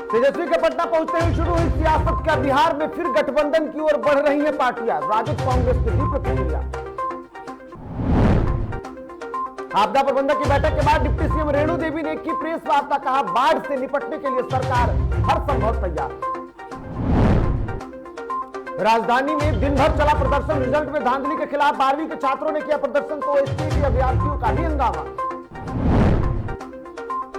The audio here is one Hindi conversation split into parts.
तेजस्वी के पटना पहुंचते ही शुरू हुई सियासत का। बिहार में फिर गठबंधन की ओर बढ़ रही है पार्टियां। राजद कांग्रेस की दी प्रतिक्रिया। आपदा प्रबंधक की बैठक के बाद डिप्टी सीएम रेणु देवी ने की प्रेस वार्ता। कहा, बाढ़ से निपटने के लिए सरकार हर संभव तैयार। राजधानी में दिन भर चला प्रदर्शन। रिजल्ट में धांधली के खिलाफ 12वीं के छात्रों ने किया प्रदर्शन तो एसटी अभ्यर्थियों का भी हंगामा।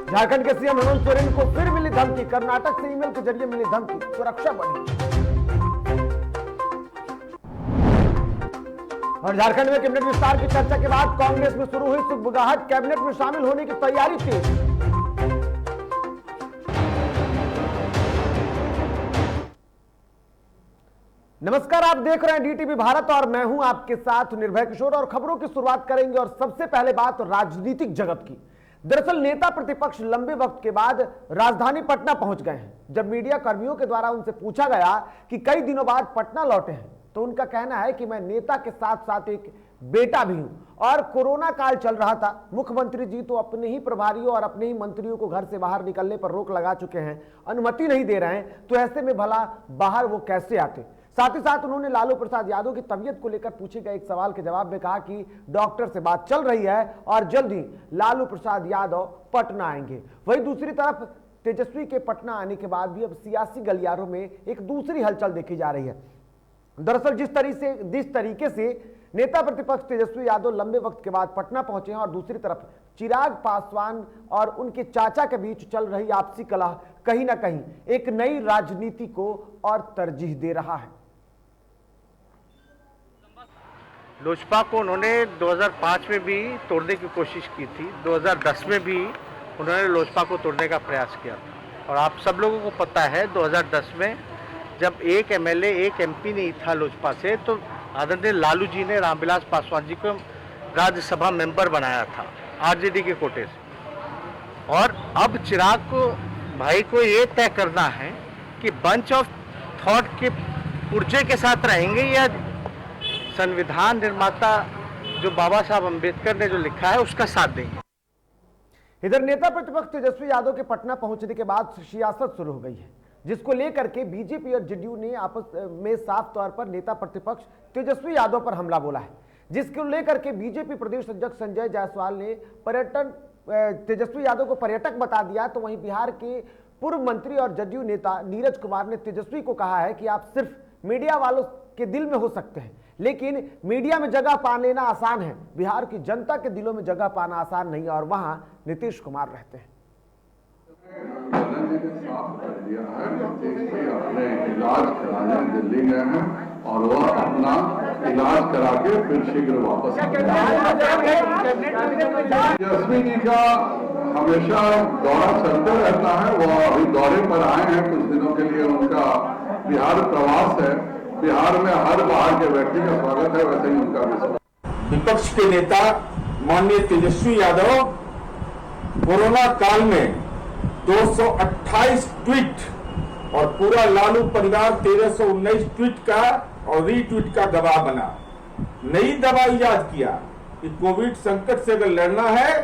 झारखंड के सीएम हेमंत सोरेन को फिर मिली धमकी। कर्नाटक से ईमेल के जरिए मिली धमकी। सुरक्षा बढ़ी। और झारखंड में कैबिनेट विस्तार की चर्चा के बाद कांग्रेस में शुरू हुई सुगबुगाहट। कैबिनेट में शामिल होने की तैयारी तेज। नमस्कार, आप देख रहे हैं डीटीवी भारत और मैं हूं आपके साथ निर्भय किशोर। और खबरों की शुरुआत करेंगे और सबसे पहले बात राजनीतिक जगत की। दरअसल नेता प्रतिपक्ष लंबे वक्त के बाद राजधानी पटना पहुंच गए हैं। जब मीडिया कर्मियों के द्वारा उनसे पूछा गया कि कई दिनों बाद पटना लौटे हैं, तो उनका कहना है कि मैं नेता के साथ साथ एक बेटा भी हूं और कोरोना काल चल रहा था। मुख्यमंत्री जी तो अपने ही प्रभारियों और अपने ही मंत्रियों को घर से बाहर निकलने पर रोक लगा चुके हैं, अनुमति नहीं दे रहे हैं, तो ऐसे में भला बाहर वो कैसे आते। साथ ही साथ उन्होंने लालू प्रसाद यादव की तबीयत को लेकर पूछे गए एक सवाल के जवाब में कहा कि डॉक्टर से बात चल रही है और जल्द ही लालू प्रसाद यादव पटना आएंगे। वहीं दूसरी तरफ तेजस्वी के पटना आने के बाद भी अब सियासी गलियारों में एक दूसरी हलचल देखी जा रही है। दरअसल जिस तरीके से नेता प्रतिपक्ष तेजस्वी यादव लंबे वक्त के बाद पटना पहुंचे हैं और दूसरी तरफ चिराग पासवान और उनके चाचा के बीच चल रही आपसी कलह कहीं ना कहीं एक नई राजनीति को और तरजीह दे रहा है। लोजपा को उन्होंने 2005 में भी तोड़ने की कोशिश की थी, 2010 में भी उन्होंने लोजपा को तोड़ने का प्रयास किया था। और आप सब लोगों को पता है 2010 में जब एक एमएलए एक एमपी नहीं था लोजपा से, तो आदरणीय लालू जी ने रामविलास पासवान जी को राज्यसभा मेंबर बनाया था आरजेडी के कोटे से। और अब चिराग को भाई को ये तय करना है कि बंच ऑफ थॉट के पुर्जे के साथ रहेंगे या संविधान निर्माता जो बाबा साहब अंबेडकर ने जो लिखा है उसका साथ देंगे। इधर नेता प्रतिपक्ष तेजस्वी यादव के पटना पहुंचने के बाद सियासत शुरू हो गई है, जिसको लेकर के बीजेपी और जेडीयू ने आपस में साफ तौर पर नेता प्रतिपक्ष तेजस्वी यादव पर हमला बोला है। जिसको लेकर के बीजेपी प्रदेश अध्यक्ष संजय जायसवाल ने तेजस्वी यादव को पर्यटक बता दिया। तो वहीं बिहार के पूर्व मंत्री और जेडीयू नेता नीरज कुमार ने तेजस्वी को कहा है कि आप सिर्फ मीडिया वालों के दिल में हो सकते हैं, लेकिन मीडिया में जगह पा लेना आसान है, बिहार की जनता के दिलों में जगह पाना आसान नहीं है। और वहां नीतीश कुमार रहते हैं। अपने इलाज कराने दिल्ली गए हैं और वह अपना इलाज करा के फिर शीघ्र वापस। तेजस्वी जी का हमेशा दौरा चलते रहता है। वह अभी दौरे पर आए हैं कुछ दिनों के लिए, उनका बिहार प्रवास है। बिहार में हर बाहर के व्यक्ति का स्वागत है, वैसे ही उनका भी। विपक्ष के नेता माननीय तेजस्वी यादव कोरोना काल में 228 ट्वीट और पूरा लालू परिवार 1319 ट्वीट का और रीट्वीट का गवाह बना। नई दवा इजाद किया कि कोविड संकट से अगर लड़ना है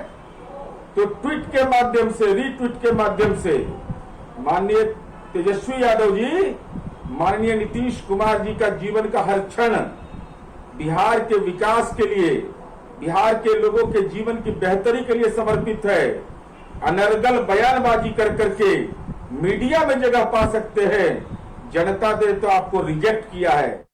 तो ट्वीट के माध्यम से, रीट्वीट के माध्यम से माननीय तेजस्वी यादव जी, माननीय नीतीश कुमार जी का जीवन का हर क्षण बिहार के विकास के लिए, बिहार के लोगों के जीवन की बेहतरी के लिए समर्पित है। अनर्गल बयानबाजी कर करके मीडिया में जगह पा सकते हैं, जनता ने तो आपको रिजेक्ट किया है।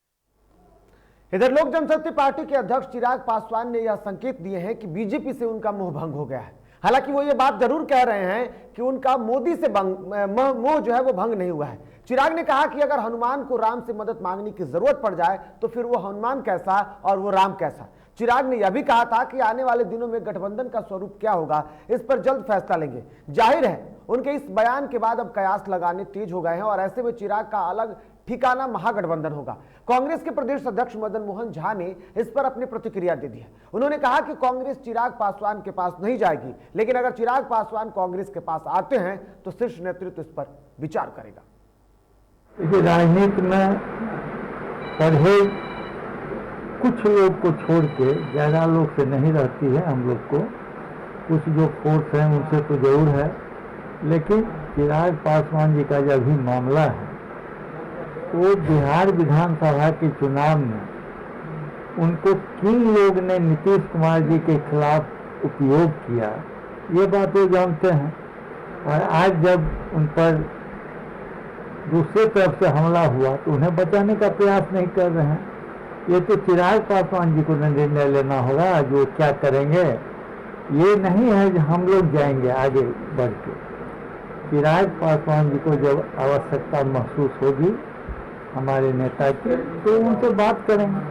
इधर लोक जनशक्ति पार्टी के अध्यक्ष चिराग पासवान ने यह संकेत दिए हैं कि बीजेपी से उनका मोह भंग हो गया है। हालांकि वो ये बात जरूर कह रहे हैं कि उनका मोदी से मोह जो है वो भंग नहीं हुआ है। चिराग ने कहा कि अगर हनुमान को राम से मदद मांगने की जरूरत पड़ जाए तो फिर वो हनुमान कैसा और वो राम कैसा। चिराग ने यह भी कहा था कि आने वाले दिनों में गठबंधन का स्वरूप क्या होगा इस पर जल्द फैसला लेंगे। जाहिर है उनके इस बयान के बाद अब कयास लगाने तेज हो गए हैं और ऐसे में चिराग का अलग ठिकाना महागठबंधन होगा। कांग्रेस के प्रदेश अध्यक्ष मदन मोहन झा ने इस पर अपनी प्रतिक्रिया दे दी है। उन्होंने कहा कि कांग्रेस चिराग पासवान के पास नहीं जाएगी, लेकिन अगर चिराग पासवान कांग्रेस के पास आते हैं तो शीर्ष नेतृत्व इस पर विचार करेगा। राजनीति में परहेज कुछ लोग को छोड़ के ज्यादा लोग से नहीं रहती है। हम लोग को कुछ जो फोर्स है उनसे तो जरूर है, लेकिन चिराग पासवान जी का जो अभी मामला है, वो बिहार विधानसभा के चुनाव में उनको किन लोग ने नीतीश कुमार जी के खिलाफ उपयोग किया, ये बात वो जानते हैं। और आज जब उन पर दूसरे तरफ से हमला हुआ तो उन्हें बचाने का प्रयास नहीं कर रहे हैं। ये तो चिराग पासवान जी को निर्णय लेना होगा जो क्या करेंगे। ये नहीं है कि हम लोग जाएंगे आगे बढ़ के। चिराग पासवान जी को जब आवश्यकता महसूस होगी हमारे नेता की, तो उनसे बात करेंगे।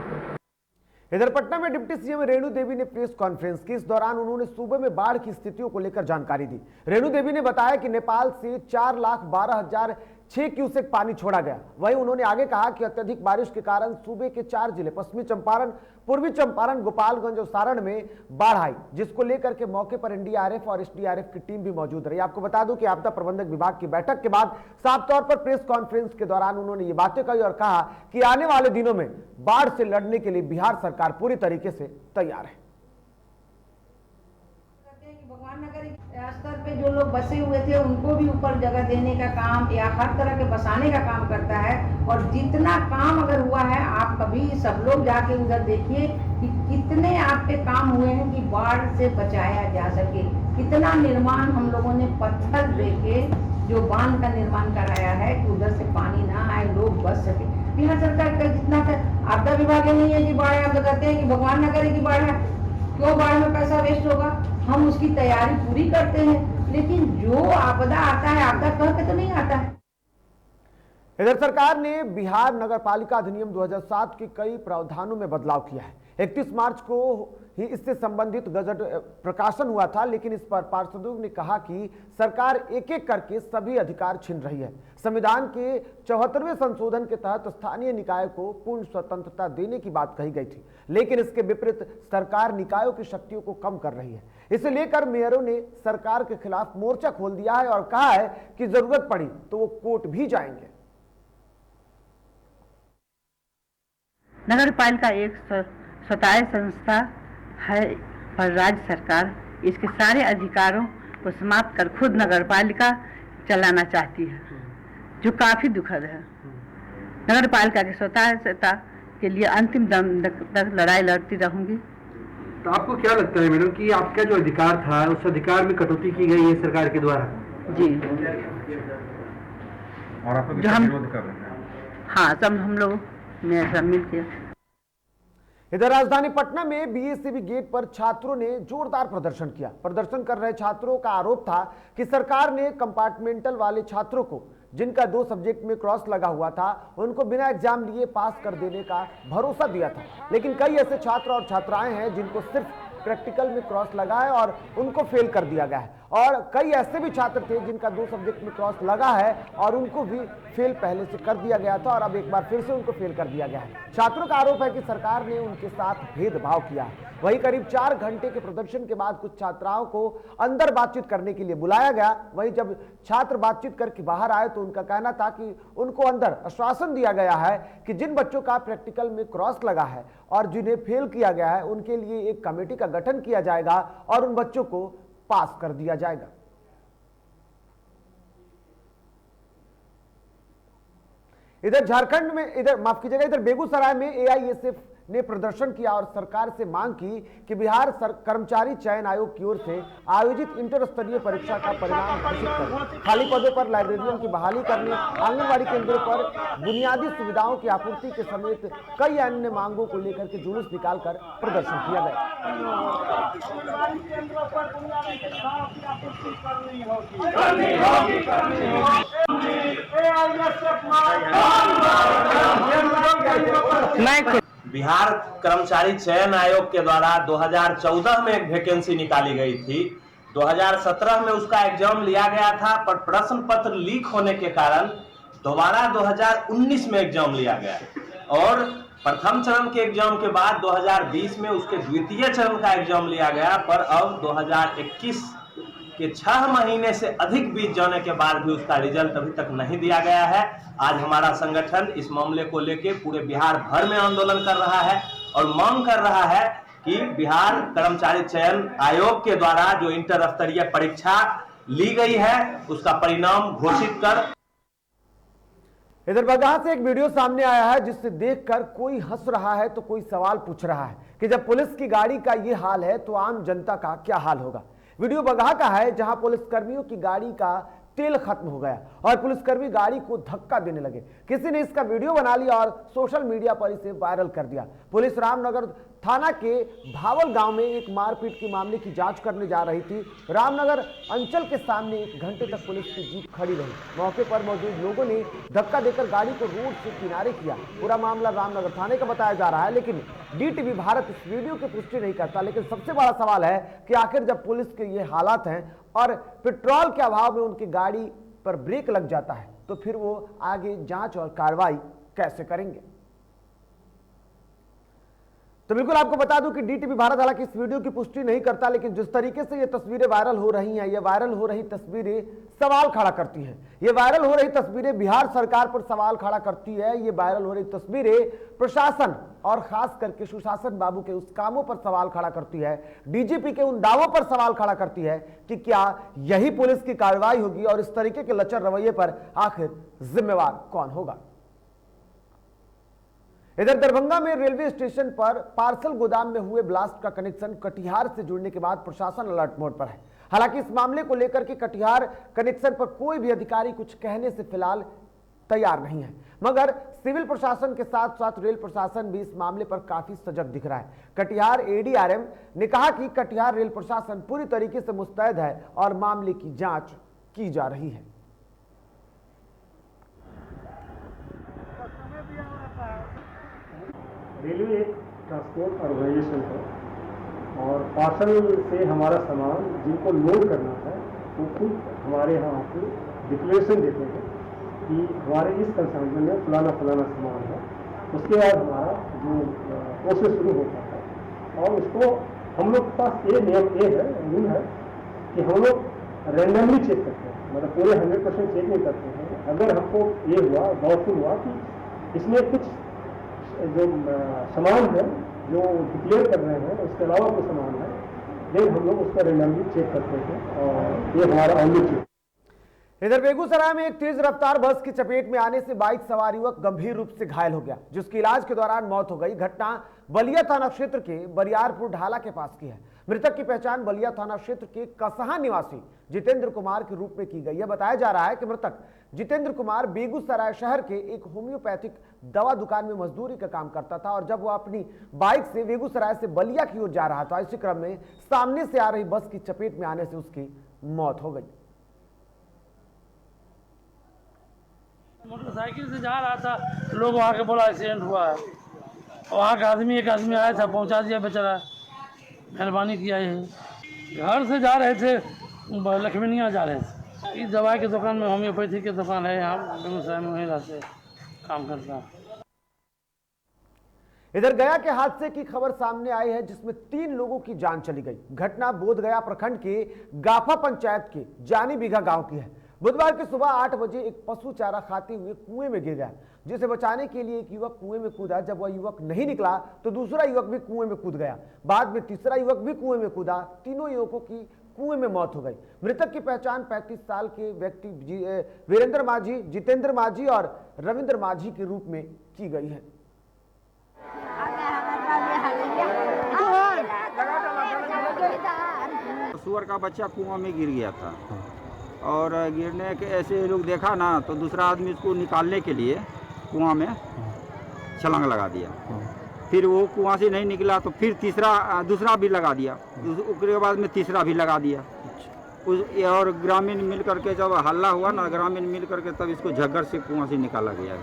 इधर पटना में डिप्टी सीएम रेणु देवी ने प्रेस कॉन्फ्रेंस की। इस दौरान उन्होंने सूबे में बाढ़ की स्थितियों को लेकर जानकारी दी। रेणु देवी ने बताया कि नेपाल से 4,12,006 क्यूसेक पानी छोड़ा गया। वहीं उन्होंने आगे कहा कि अत्यधिक बारिश के कारण सूबे के 4 जिले पश्चिमी चंपारण, पूर्वी चंपारण, गोपालगंज और सारण में बाढ़ आई, जिसको लेकर के मौके पर एनडीआरएफ और एसडीआरएफ की टीम भी मौजूद रही। आपको बता दूं कि आपदा प्रबंधक विभाग की बैठक के बाद साफ तौर पर प्रेस कॉन्फ्रेंस के दौरान उन्होंने ये बातें कही और कहा कि आने वाले दिनों में बाढ़ से लड़ने के लिए बिहार सरकार पूरी तरीके से तैयार है। भगवान नगर स्तर पे जो लोग बसे हुए थे उनको भी ऊपर जगह देने का काम या हर तरह के बसाने का काम करता है। और जितना काम अगर हुआ है, आप कभी सब लोग जाके उधर देखिए कि कितने आप पे काम हुए हैं कि बाढ़ से बचाया जा सके। कितना निर्माण हम लोगों ने पत्थर लेके जो बांध का निर्माण कराया है कि उधर से पानी ना आए, लोग बच सके। बिहार सरकार का जितना आपदा विभाग नहीं है कि बाढ़ है, आप तो कहते हैं कि भगवान नगर की बाढ़ है, क्यों बाढ़ में पैसा वेस्ट होगा। हम उसकी तैयारी पूरी करते हैं, लेकिन जो आपदा आता है आपदा कह के तो नहीं आता है। इधर सरकार ने बिहार नगरपालिका अधिनियम 2007 के कई प्रावधानों में बदलाव किया है। 31 मार्च को ही इससे संबंधित गजट प्रकाशन हुआ था, लेकिन इस पर पार्षदों ने कहा कि सरकार एक एक करके सभी अधिकार छीन रही है। संविधान के 74वें संशोधन के तहत स्थानीय निकाय को पूर्ण स्वतंत्रता देने की बात कही गई थी, लेकिन इसके विपरीत सरकार निकायों की शक्तियों को कम कर रही है। इसे लेकर मेयरों ने सरकार के खिलाफ मोर्चा खोल दिया है और कहा है कि जरूरत पड़ी तो वो कोर्ट भी जाएंगे। नगर पालिका एक स्वतंत्र संस्था है और राज्य सरकार इसके सारे अधिकारों को समाप्त कर खुद नगर पालिका चलाना चाहती है, जो काफी दुखद है। नगर पालिका की स्वतंत्रता के लिए अंतिम दम तक लड़ाई लड़ती रहूंगी। तो आपको क्या लगता है मैडम कि आपका जो अधिकार था उस अधिकार में कटौती की गई है सरकार के द्वारा? जी, और आप जो हम विरोध कर रहे हैं? हाँ, सब हम लोग सब मिलकर। इधर राजधानी पटना में बीएससीबी गेट पर छात्रों ने जोरदार प्रदर्शन किया। प्रदर्शन कर रहे छात्रों का आरोप था कि सरकार ने कंपार्टमेंटल वाले छात्रों को, जिनका 2 सब्जेक्ट में क्रॉस लगा हुआ था, उनको बिना एग्जाम लिए पास कर देने का भरोसा दिया था। लेकिन कई ऐसे छात्र और छात्राएं हैं जिनको सिर्फ प्रैक्टिकल में क्रॉस लगा है और उनको फेल कर दिया गया है। और कई ऐसे भी छात्र थे जिनका 2 सब्जेक्ट में क्रॉस लगा है और उनको भी फेल पहले से कर दिया गया था और अब एक बार फिर से उनको फेल कर दिया गया है। छात्रों का आरोप है कि सरकार ने उनके साथ भेदभाव किया है। वहीं करीब 4 घंटे के प्रदर्शन के बाद कुछ छात्राओं को अंदर बातचीत करने के लिए बुलाया गया। वहीं जब छात्र बातचीत करके बाहर आए तो उनका कहना था कि उनको अंदर आश्वासन दिया गया है कि जिन बच्चों का प्रैक्टिकल में क्रॉस लगा है और जिन्हें फेल किया गया है उनके लिए एक कमेटी का गठन किया जाएगा और उन बच्चों को पास कर दिया जाएगा। इधर झारखंड में, इधर माफ कीजिएगा, इधर बेगूसराय में एआईएसएफ ने प्रदर्शन किया और सरकार से मांग की कि बिहार कर्मचारी चयन आयोग की ओर से आयोजित इंटर स्तरीय परीक्षा का परिणाम घोषित करें, खाली पदों पर लाइब्रेरियन की बहाली करने, आंगनबाड़ी केंद्रों पर बुनियादी सुविधाओं की आपूर्ति के समेत कई अन्य मांगों को लेकर के जुलूस निकालकर प्रदर्शन किया गया। बिहार कर्मचारी चयन आयोग के द्वारा 2014 में एक वैकेंसी निकाली गई थी। 2017 में उसका एग्जाम लिया गया था, पर प्रश्न पत्र लीक होने के कारण दोबारा 2019 में एग्जाम लिया गया और प्रथम चरण के एग्जाम के बाद 2020 में उसके द्वितीय चरण का एग्जाम लिया गया। पर अब 2021 के 6 महीने से अधिक बीत जाने के बाद भी उसका रिजल्ट अभी तक नहीं दिया गया है। आज हमारा संगठन इस मामले को लेकर पूरे बिहार भर में आंदोलन कर रहा है और मांग कर रहा है कि बिहार कर्मचारी चयन आयोग के द्वारा जो इंटर स्तरीय परीक्षा ली गई है उसका परिणाम घोषित कर। इधर बगहा से एक वीडियो सामने आया है जिससे देखकर कोई हंस रहा है तो कोई सवाल पूछ रहा है कि जब पुलिस की गाड़ी का ये हाल है तो आम जनता का क्या हाल होगा। वीडियो बगहा का है जहां पुलिस कर्मियों की गाड़ी का तेल खत्म हो गया और पुलिसकर्मी गाड़ी को धक्का देने लगे। किसी ने इसका वीडियो बना लिया और सोशल मीडिया पर इसे वायरल कर दिया। पुलिस रामनगर थाना के भावल गांव में एक मारपीट के मामले की जांच करने जा रही थी। रामनगर अंचल के सामने 1 घंटे तक पुलिस की जीप खड़ी रही। मौके पर मौजूद लोगों ने धक्का देकर गाड़ी को रोड से किनारे किया। पूरा मामला रामनगर थाने का बताया जा रहा है, लेकिन DTV भारत इस वीडियो की पुष्टि नहीं करता। लेकिन सबसे बड़ा सवाल है कि आखिर जब पुलिस के ये हालात हैं और पेट्रोल के अभाव में उनकी गाड़ी पर ब्रेक लग जाता है तो फिर वो आगे जांच और कार्रवाई कैसे करेंगे। तो बिल्कुल आपको बता दूं कि DTV भारत हालांकि इस वीडियो की पुष्टि नहीं करता, लेकिन जिस तरीके से ये तस्वीरें वायरल हो रही हैं, ये वायरल हो रही तस्वीरें सवाल खड़ा करती हैं। ये वायरल हो रही तस्वीरें बिहार सरकार पर सवाल खड़ा करती है। ये वायरल हो रही तस्वीरें प्रशासन और खास करके सुशासन बाबू के उस कामों पर सवाल खड़ा करती है। DGP के उन दावों पर सवाल खड़ा करती है कि क्या यही पुलिस की कार्रवाई होगी और इस तरीके के लचर रवैये पर आखिर जिम्मेवार कौन होगा। इधर दरभंगा में रेलवे स्टेशन पर पार्सल गोदाम में हुए ब्लास्ट का कनेक्शन कटिहार से जुड़ने के बाद प्रशासन अलर्ट मोड पर है। हालांकि इस मामले को लेकर के कटिहार कनेक्शन पर कोई भी अधिकारी कुछ कहने से फिलहाल तैयार नहीं है, मगर सिविल प्रशासन के साथ साथ रेल प्रशासन भी इस मामले पर काफी सजग दिख रहा है। कटिहार ADRM ने कहा कि कटिहार रेल प्रशासन पूरी तरीके से मुस्तैद है और मामले की जांच की जा रही है। रेलवे एक ट्रांसपोर्ट ऑर्गेनाइजेशन है और पार्सल से हमारा सामान जिनको लोड करना है वो खुद हमारे यहाँ आके डिक्लेरेशन देते हैं कि हमारे इस कंसाइनमेंट में फलाना फलाना सामान है। उसके बाद हमारा जो प्रोसेस शुरू होता है और उसको हम लोग के पास ये नियम रूल है कि हम लोग रैंडमली चेक करते हैं, मतलब पूरे 100% चेक नहीं करते हैं। अगर हमको ये हुआ डाउटफुल हुआ कि इसमें कुछ जो सामान है जो डिक्लेयर कर रहे हैं उसके अलावा कोई सामान है, देन हम लोग उसका रैंडमली चेक करते हैं और ये हमारा ऑनली चेक। इधर बेगूसराय में एक तेज रफ्तार बस की चपेट में आने से बाइक सवार युवक गंभीर रूप से घायल हो गया, जिसकी इलाज के दौरान मौत हो गई। घटना बलिया थाना क्षेत्र के बरियारपुर ढाला के पास की है। मृतक की पहचान बलिया थाना क्षेत्र के कसहा निवासी जितेंद्र कुमार के रूप में की गई है। बताया जा रहा है कि मृतक जितेंद्र कुमार बेगूसराय शहर के एक होम्योपैथिक दवा दुकान में मजदूरी का काम करता था और जब वो अपनी बाइक से बेगूसराय से बलिया की ओर जा रहा था, इसी क्रम में सामने से आ रही बस की चपेट में आने से उसकी मौत हो गई। मोटरसाइकिल से जा रहा था, लोग वहाँ के बोला एक्सीडेंट हुआ है। वहाँ का एक आदमी आया था, पहुँचा दिया बेचारा, मेहरबानी किया है। घर से जा रहे थे, लक्ष्मीनिया जा रहे थे। इस दवाई की दुकान में, होम्योपैथी की दुकान है यहाँ बेगूसराय में, वहीं रहते काम करता है। इधर गया के हादसे की खबर सामने आई है जिसमें 3 लोगों की जान चली गई। घटना बोधगया प्रखंड के गाफा पंचायत के जानी बीघा गांव की है। बुधवार की सुबह 8 बजे एक पशु चारा खाते हुए कुएं में गिर गया, जिसे बचाने के लिए एक युवक कुएं में कूदा। जब वह युवक नहीं निकला तो दूसरा युवक भी कुएं में कूद गया। बाद में तीसरा युवक भी कुएं में कूदा। तीनों युवकों की कुएं में मौत हो गई। मृतक की पहचान 35 साल के व्यक्ति वीरेंद्र माझी, जितेंद्र माझी और रविंद्र माझी के रूप में की गई है। सुअर का बच्चा कुआं में गिर गया था और गिरने के ऐसे लोग देखा ना तो दूसरा आदमी उसको निकालने के लिए कुआं में छलांग लगा दिया। फिर वो कुआं से नहीं निकला तो फिर दूसरा भी लगा दिया। उसके बाद में तीसरा भी लगा दिया। और ग्रामीण मिल करके जब हल्ला हुआ ना, ग्रामीण मिल करके तब इसको झग्गर से कुआं से निकाला गया।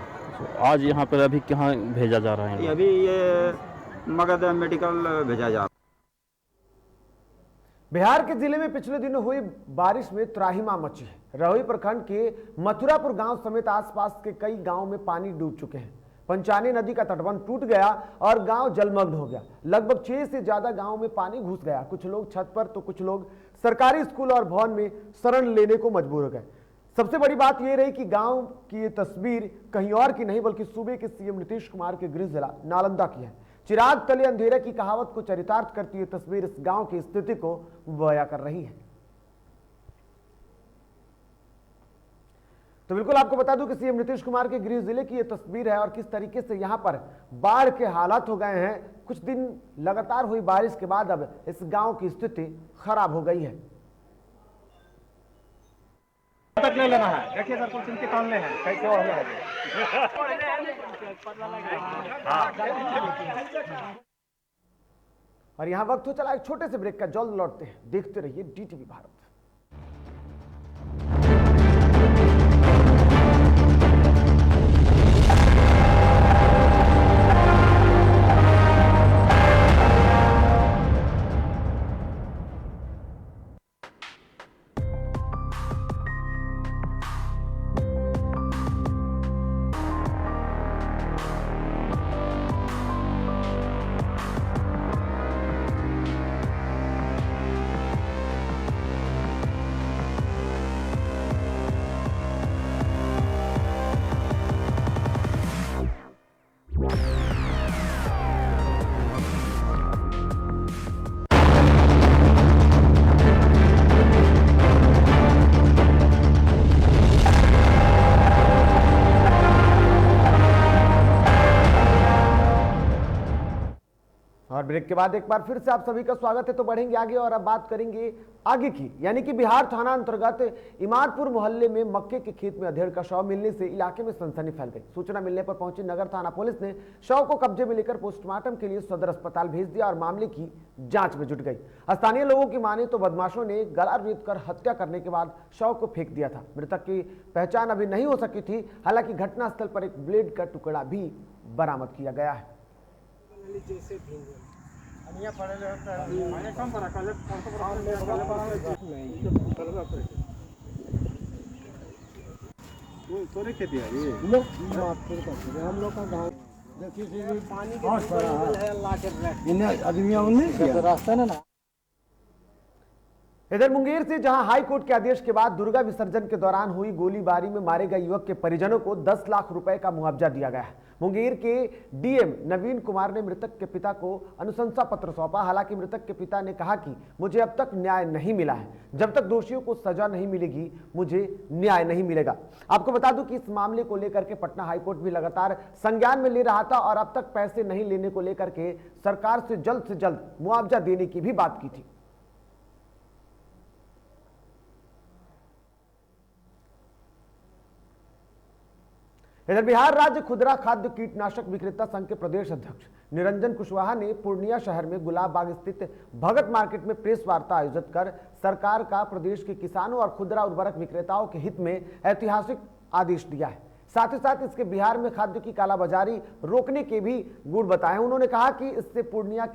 आज यहाँ पर अभी कहाँ भेजा जा रहा है? अभी ये मगध मेडिकल भेजा जा रहा है। बिहार के जिले में पिछले दिनों हुई बारिश में त्राहिमाम मची है। रहोई प्रखंड के मथुरापुर गांव समेत आसपास के कई गांवों में पानी डूब चुके हैं। पंचानी नदी का तटबंध टूट गया और गांव जलमग्न हो गया। लगभग 6 से ज्यादा गांवों में पानी घुस गया। कुछ लोग छत पर तो कुछ लोग सरकारी स्कूल और भवन में शरण लेने को मजबूर हो गए। सबसे बड़ी बात यह रही कि गांव की ये तस्वीर कहीं और की नहीं बल्कि सूबे के सीएम नीतीश कुमार के गृह जिला नालंदा की है। चिराग तले अंधेरे की कहावत को चरितार्थ करती हुई तस्वीर इस गांव की स्थिति को बयां कर रही है। तो बिल्कुल आपको बता दूं कि सीएम नीतीश कुमार के गृह जिले की यह तस्वीर है और किस तरीके से यहां पर बाढ़ के हालात हो गए हैं। कुछ दिन लगातार हुई बारिश के बाद अब इस गांव की स्थिति खराब हो गई है। तक ले लेना है, देखिए सर कुछ इनके कान ले हैं कैसे और और यहां वक्त हो चला एक छोटे से ब्रेक का, जल्द लौटते हैं। देखते रहिए डीटीवी भारत। और ब्रेक के बाद एक बार फिर से आप सभी का स्वागत है। तो बढ़ेंगे आगे और अब बात करेंगे आगे की, यानी कि बिहार थाना अंतर्गत इमादपुर मोहल्ले में मक्के के खेत में अधेड़ का शव मिलने से इलाके में सनसनी फैल गई। सूचना मिलने पर पहुंची नगर थाना पुलिस ने शव को कब्जे में लेकर पोस्टमार्टम के लिए सदर अस्पताल भेज दिया और मामले की जांच में जुट गई। स्थानीय लोगों की माने तो बदमाशों ने गला रेत कर हत्या करने के बाद शव को फेंक दिया था। मृतक की पहचान अभी नहीं हो सकी थी, हालांकि घटनास्थल पर एक ब्लेड का टुकड़ा भी बरामद किया गया है। खेती है हम लोग का गाँव देखिए पानी के रास्ता ना। इधर मुंगेर से जहां हाई कोर्ट के आदेश के बाद दुर्गा विसर्जन के दौरान हुई गोलीबारी में मारे गए युवक के परिजनों को 10 लाख रुपए का मुआवजा दिया गया है। मुंगेर के डीएम नवीन कुमार ने मृतक के पिता को अनुशंसा पत्र सौंपा। हालांकि मृतक के पिता ने कहा कि मुझे अब तक न्याय नहीं मिला है, जब तक दोषियों को सजा नहीं मिलेगी मुझे न्याय नहीं मिलेगा। आपको बता दूं कि इस मामले को लेकर के पटना हाईकोर्ट भी लगातार संज्ञान में ले रहा था और अब तक पैसे नहीं लेने को लेकर के सरकार से जल्द मुआवजा देने की भी बात की थी। इधर बिहार राज्य खुदरा खाद्य कीटनाशक विक्रेता संघ के प्रदेश अध्यक्ष निरंजन कुशवाहा ने पूर्णिया शहर में गुलाब बाग स्थित भगत मार्केट में प्रेस वार्ता आयोजित कर सरकार का प्रदेश के किसानों और खुदरा उर्वरक विक्रेताओं के हित में ऐतिहासिक आदेश दिया है। साथ ही साथ इसके बिहार में खाद्य की कालाबाजारी रोकने के भी गुण बताए। उन्होंने कहा कि इससे पूर्णिया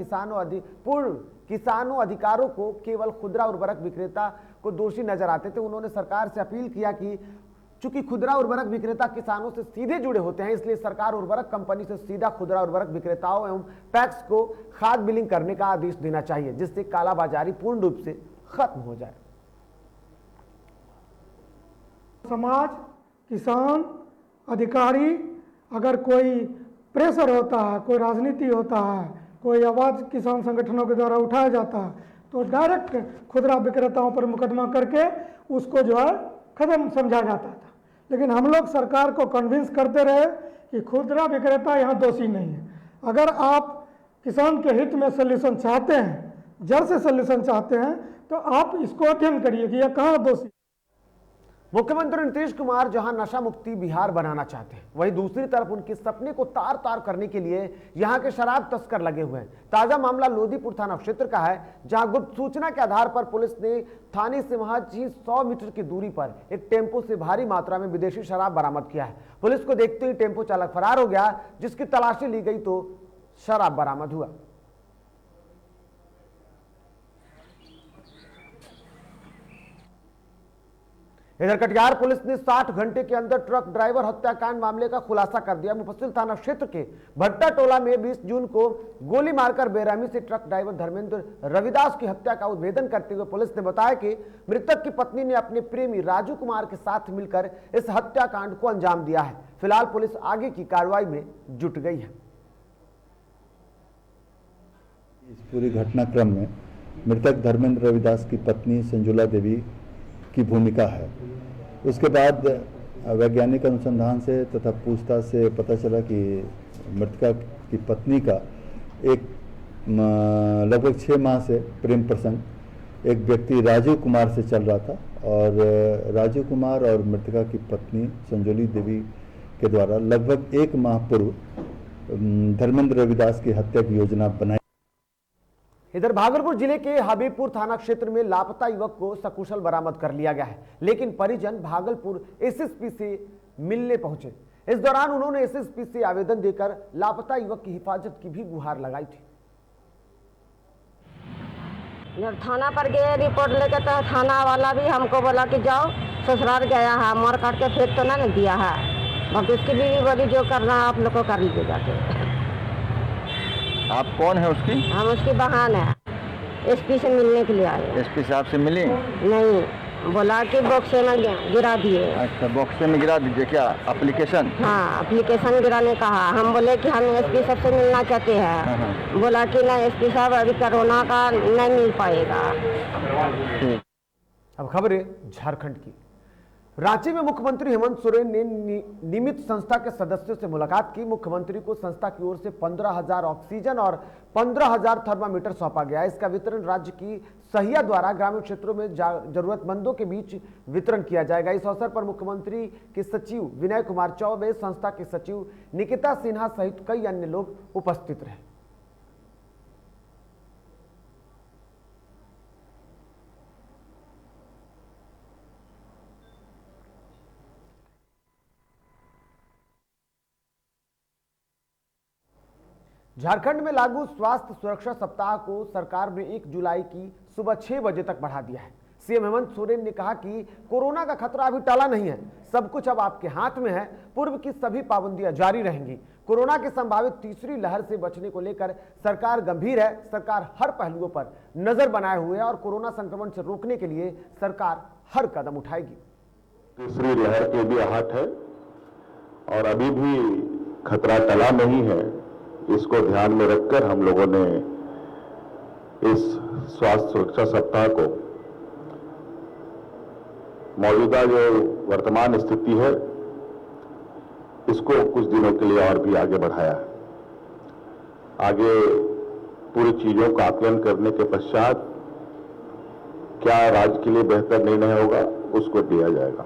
किसानों अधिकारों को केवल खुदरा उर्वरक विक्रेता को दोषी नजर आते थे। उन्होंने सरकार से अपील किया कि चूंकि खुदरा उर्वरक विक्रेता किसानों से सीधे जुड़े होते हैं, इसलिए सरकार उर्वरक कंपनी से सीधा खुदरा उर्वरक विक्रेताओं एवं पैक्स को खाद बिलिंग करने का आदेश देना चाहिए, जिससे कालाबाजारी पूर्ण रूप से खत्म हो जाए। समाज, किसान, अधिकारी, अगर कोई प्रेशर होता है, कोई राजनीति होता है, कोई आवाज किसान संगठनों के द्वारा उठाया जाता है, तो डायरेक्ट खुदरा विक्रेताओं पर मुकदमा करके उसको जो है खत्म समझा जाता था। लेकिन हम लोग सरकार को कन्विंस करते रहे कि खुदरा विक्रेता यहाँ दोषी नहीं है। अगर आप किसान के हित में सोल्यूशन चाहते हैं, जड़ से सोल्यूशन चाहते हैं, तो आप इसको अध्ययन करिए कि यह कहाँ दोषी। मुख्यमंत्री नीतीश कुमार जहां नशा मुक्ति बिहार बनाना चाहते हैं, वहीं दूसरी तरफ उनके सपने को तार तार करने के लिए यहां के शराब तस्कर लगे हुए हैं। ताजा मामला लोदीपुर थाना क्षेत्र का है, जहां गुप्त सूचना के आधार पर पुलिस ने थाने से महज 100 मीटर की दूरी पर एक टेम्पो से भारी मात्रा में विदेशी शराब बरामद किया है। पुलिस को देखते ही टेम्पो चालक फरार हो गया, जिसकी तलाशी ली गई तो शराब बरामद हुआ। इधर कटिहार पुलिस ने 60 घंटे के अंदर ट्रक ड्राइवर हत्याकांड मामले का खुलासा कर दिया। मुफस्सिल थाना क्षेत्र के भट्टा टोला में 20 जून को गोली मारकर बेरहमी से ट्रक ड्राइवर धर्मेंद्र रविदास की हत्या का उद्भेदन करते हुए पुलिस ने बताया कि मृतक की पत्नी ने अपने प्रेमी राजू कुमार के साथ मिलकर इस हत्याकांड को अंजाम दिया है। फिलहाल पुलिस आगे की कार्रवाई में जुट गई है। इस पूरी घटनाक्रम में मृतक धर्मेंद्र रविदास की पत्नी संजुला देवी की भूमिका है। उसके बाद वैज्ञानिक अनुसंधान से तथा पूछताछ से पता चला कि मृतका की पत्नी का एक लगभग 6 माह से प्रेम प्रसंग एक व्यक्ति राजू कुमार से चल रहा था और राजू कुमार और मृतका की पत्नी संजोली देवी के द्वारा लगभग 1 माह पूर्व धर्मेंद्र रविदास की हत्या की योजना बनाई। इधर भागलपुर जिले के हबीबपुर थाना क्षेत्र में लापता युवक को सकुशल बरामद कर लिया गया है, लेकिन परिजन भागलपुर एसएसपी से मिलने पहुंचे। इस दौरान उन्होंने एसएसपी से आवेदन देकर लापता युवक की हिफाजत की भी गुहार लगाई थी। जब थाना पर गए रिपोर्ट लेकर तो थाना वाला भी हमको बोला कि जाओ ससुराल गया है, मार काट के फेंक तो नहीं दिया है, बाकी उसकी बीवी बोली जो करना है आप लोग को कर लीजिए जाके। आप कौन है उसकी? हम उसकी बहन है, एसपी से मिलने के लिए आए। एसपी साहब से मिली? नहीं, बोला कि बॉक्स में गिरा दिए। अच्छा, बॉक्स में गिरा दीजिए क्या एप्लीकेशन? हाँ, एप्लीकेशन गिराने कहा। हम बोले कि हम एसपी साहब से मिलना चाहते हैं। बोला कि नहीं एसपी साहब अभी कोरोना का नहीं मिल पाएगा। अब खबरें झारखंड की। रांची में मुख्यमंत्री हेमंत सोरेन ने निमित संस्था के सदस्यों से मुलाकात की। मुख्यमंत्री को संस्था की ओर से 15,000 ऑक्सीजन और 15,000 थर्मामीटर सौंपा गया। इसका वितरण राज्य की सहिया द्वारा ग्रामीण क्षेत्रों में जरूरतमंदों के बीच वितरण किया जाएगा। इस अवसर पर मुख्यमंत्री के सचिव विनय कुमार चौबे, संस्था के सचिव निकिता सिन्हा सहित कई अन्य लोग उपस्थित रहे। झारखंड में लागू स्वास्थ्य सुरक्षा सप्ताह को सरकार ने 1 जुलाई की सुबह 6 बजे तक बढ़ा दिया है। सीएम हेमंत सोरेन ने कहा कि कोरोना का खतरा अभी टला नहीं है, सब कुछ अब आपके हाथ में है। पूर्व की सभी पाबंदियां जारी रहेंगी। कोरोना की संभावित तीसरी लहर से बचने को लेकर सरकार गंभीर है। सरकार हर पहलुओं पर नजर बनाए हुए है और कोरोना संक्रमण से रोकने के लिए सरकार हर कदम उठाएगी। तीसरी लहर के भी आहट है और अभी भी खतरा टला नहीं है। इसको ध्यान में रखकर हम लोगों ने इस स्वास्थ्य सुरक्षा सप्ताह को मौजूदा जो वर्तमान स्थिति है इसको कुछ दिनों के लिए और भी आगे बढ़ाया। आगे पूरी चीजों का आकलन करने के पश्चात क्या राज्य के लिए बेहतर निर्णय होगा उसको दिया जाएगा।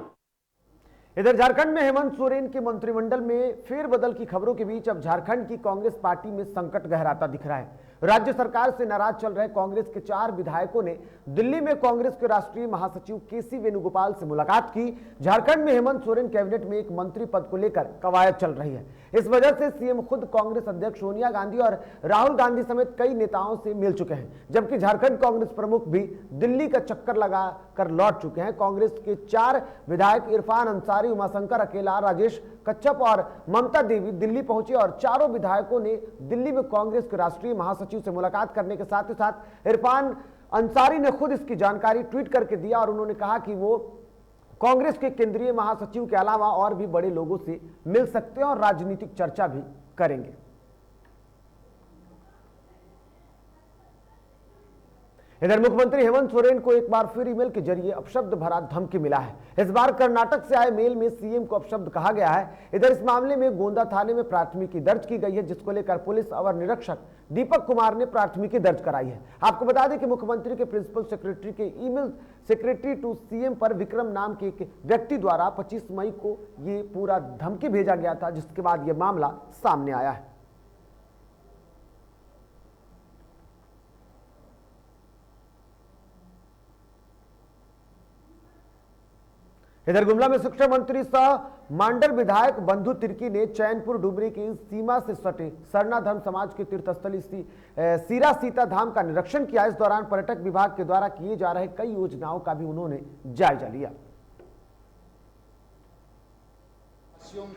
इधर झारखंड में हेमंत सोरेन के मंत्रिमंडल में फेरबदल की खबरों के बीच अब झारखंड की कांग्रेस पार्टी में संकट गहराता दिख रहा है। राज्य सरकार से नाराज चल रहे कांग्रेस के 4 विधायकों ने दिल्ली में कांग्रेस के राष्ट्रीय महासचिव केसी वेणुगोपाल से मुलाकात की। झारखंड में हेमंत सोरेन कैबिनेट में एक मंत्री पद को लेकर कवायद चल रही है। इस वजह से सीएम खुद कांग्रेस अध्यक्ष सोनिया गांधी और राहुल गांधी समेत कई नेताओं से मिल चुके हैं, जबकि झारखंड कांग्रेस प्रमुख भी दिल्ली का चक्कर लगा कर लौट चुके हैं। कांग्रेस के 4 विधायक इरफान अंसारी, उमाशंकर अकेला, राजेश कच्छप और ममता देवी दिल्ली पहुंचे और चारों विधायकों ने दिल्ली में कांग्रेस के राष्ट्रीय महासचिव से मुलाकात करने के साथ ही साथ इरफान अंसारी ने खुद इसकी जानकारी ट्वीट करके दिया और उन्होंने कहा कि वो कांग्रेस के केंद्रीय महासचिव के अलावा और भी बड़े लोगों से मिल सकते हैं और राजनीतिक चर्चा भी करेंगे। इधर मुख्यमंत्री हेमंत सोरेन को एक बार फिर ईमेल के जरिए अपशब्द भरा धमकी मिला है। इस बार कर्नाटक से आए मेल में सीएम को अपशब्द कहा गया है। इधर इस मामले में गोंदा थाने में प्राथमिकी दर्ज की गई है, जिसको लेकर पुलिस अवर निरीक्षक दीपक कुमार ने प्राथमिकी दर्ज कराई है। आपको बता दें कि मुख्यमंत्री के प्रिंसिपल सेक्रेटरी के ईमेल सेक्रेटरी टू सीएम पर विक्रम नाम के एक व्यक्ति द्वारा 25 मई को ये पूरा धमकी भेजा गया था, जिसके बाद यह मामला सामने आया है। इधर गुमला में शिक्षा मंत्री सह मांडर विधायक बंधु तिर्की ने चैनपुर डुमरी की सीमा से सटे सरना धर्म समाज के तीर्थस्थली सीरा सीता धाम का निरीक्षण किया। इस दौरान पर्यटक विभाग के द्वारा किए जा रहे कई योजनाओं का भी उन्होंने जायजा लिया।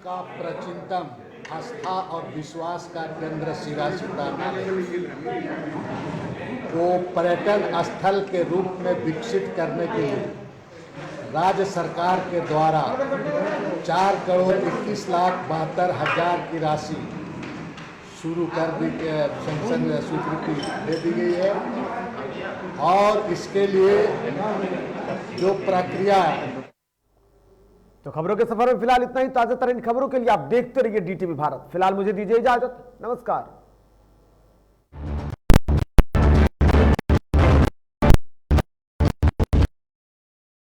का प्रचिंतन, आस्था और विश्वास का केंद्र सीरा सीता को पर्यटन स्थल के रूप में विकसित करने के लिए राज्य सरकार के द्वारा 4,21,72,000 की राशि शुरू कर दी, सैंक्शन स्वीकृति दे दी गई है और इसके लिए जो प्रक्रिया तो खबरों के सफर में फिलहाल इतना ही। ताजा तरीन खबरों के लिए आप देखते रहिए DTV भारत। फिलहाल मुझे दीजिए इजाजत, नमस्कार।